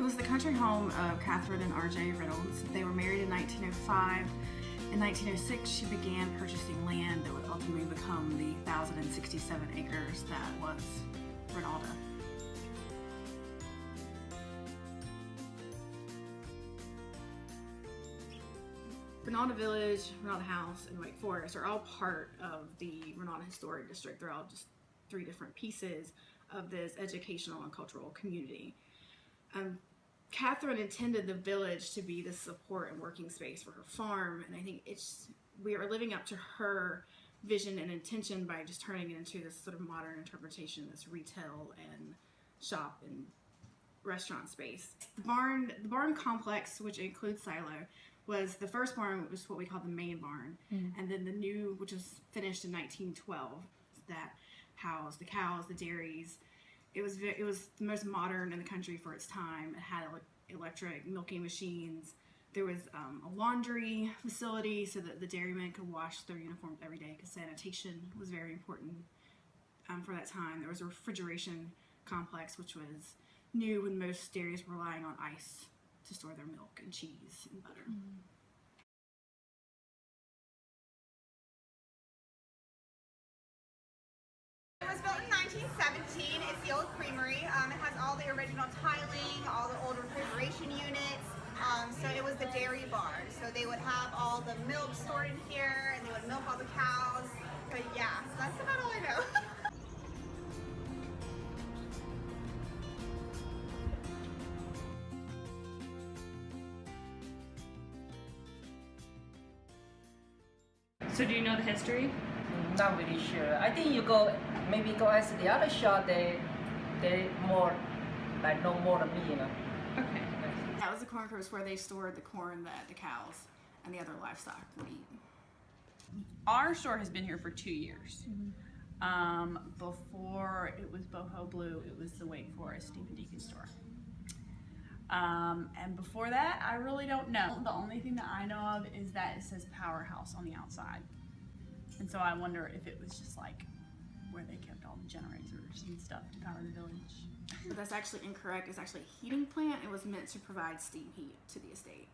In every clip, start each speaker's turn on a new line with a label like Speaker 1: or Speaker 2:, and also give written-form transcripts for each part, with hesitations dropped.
Speaker 1: It was the country home of Catherine and R.J. Reynolds. They were married in 1905. In 1906, she began purchasing land that would ultimately become the 1,067 acres that was Reynolda. Reynolda Village, Reynolda House, and Wake Forest are all part of the Reynolda Historic District. They're all just three different pieces of this educational and cultural community. Catherine intended the village to be the support and working space for her farm, and I think we are living up to her vision and intention by just turning it into this sort of modern interpretation, this retail and shop and restaurant space. The barn complex, which includes silo, was the first barn, which was what we call the main barn, and then the new, which was finished in 1912, that housed the cows, the dairies. It was the most modern in the country for its time. It had electric milking machines. There was a laundry facility so that the dairymen could wash their uniforms every day, because sanitation was very important for that time. There was a refrigeration complex, which was new when most dairies were relying on ice to store their milk and cheese and butter.
Speaker 2: It was built in 1917. It's the old creamery. It has all the original tiling, all the old refrigeration units. So it was the dairy barn. So they would have all the milk stored in here, and they would milk all the cows. But yeah, that's about all I know.
Speaker 3: So do you know the history?
Speaker 4: Not really sure. I think maybe go ask the other shop. They more know more than me,
Speaker 3: Okay.
Speaker 1: That was the corn cribs where they stored the corn that the cows and the other livestock would eat.
Speaker 5: Our store has been here for 2 years. Before it was Boho Blue, it was the Wake Forest Stephen Deacon store. And before that, I really don't know. The only thing that I know of is that it says Powerhouse on the outside. And so I wonder if it was just like where they kept all the generators and stuff to power the village.
Speaker 1: But that's actually incorrect. It's actually a heating plant. It was meant to provide steam heat to the estate.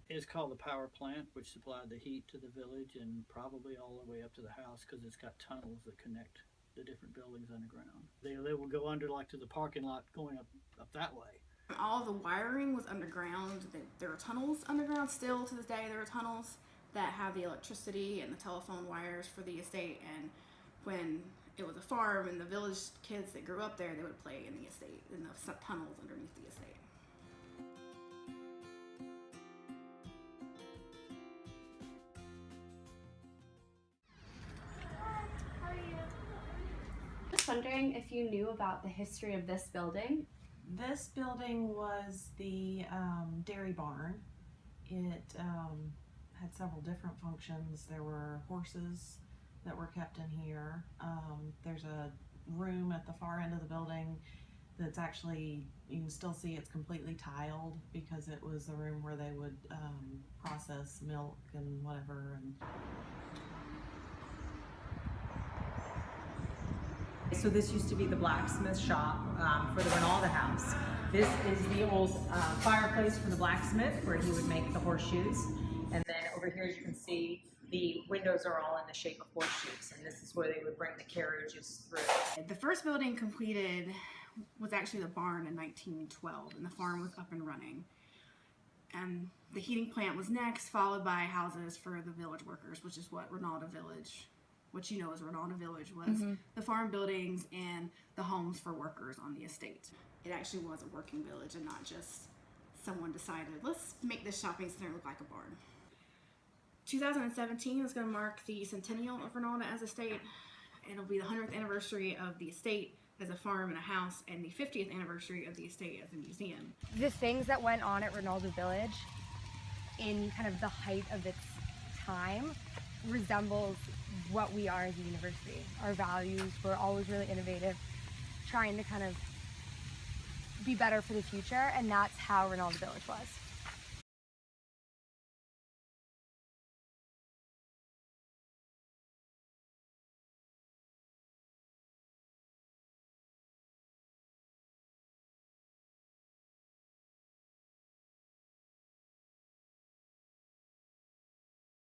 Speaker 6: It's called the power plant, which supplied the heat to the village and probably all the way up to the house, because it's got tunnels that connect the different buildings underground. They will go under, like, to the parking lot going up that way.
Speaker 1: All the wiring was underground. There are tunnels underground still to this day. There are tunnels that have the electricity and the telephone wires for the estate. And when it was a farm and the village kids that grew up there, they would play in the estate, in the tunnels underneath the estate.
Speaker 7: Just wondering if you knew about the history of this building.
Speaker 8: This building was the dairy barn. It had several different functions. There were horses that were kept in here. There's a room at the far end of the building that's actually, you can still see it's completely tiled, because it was the room where they would process milk and whatever.
Speaker 9: So this used to be the blacksmith shop for the Reynolda house. This is the old fireplace for the blacksmith where he would make the horseshoes. And then over here, as you can see, the windows are all in the shape of horseshoes, and this is where they would bring the carriages through.
Speaker 1: The first building completed was actually the barn in 1912, and the farm was up and running. And the heating plant was next, followed by houses for the village workers, which is what Reynolda Village, what you know as Reynolda Village, was. The farm buildings and the homes for workers on the estate. It actually was a working village and not just someone decided, let's make this shopping center look like a barn. 2017 is going to mark the centennial of Reynolda as a state. It'll be the 100th anniversary of the estate as a farm and a house, and the 50th anniversary of the estate as a museum.
Speaker 7: The things that went on at Reynolda Village in kind of the height of its time resembles what we are as a university. Our values, we're always really innovative, trying to kind of be better for the future, and that's how Reynolda Village was.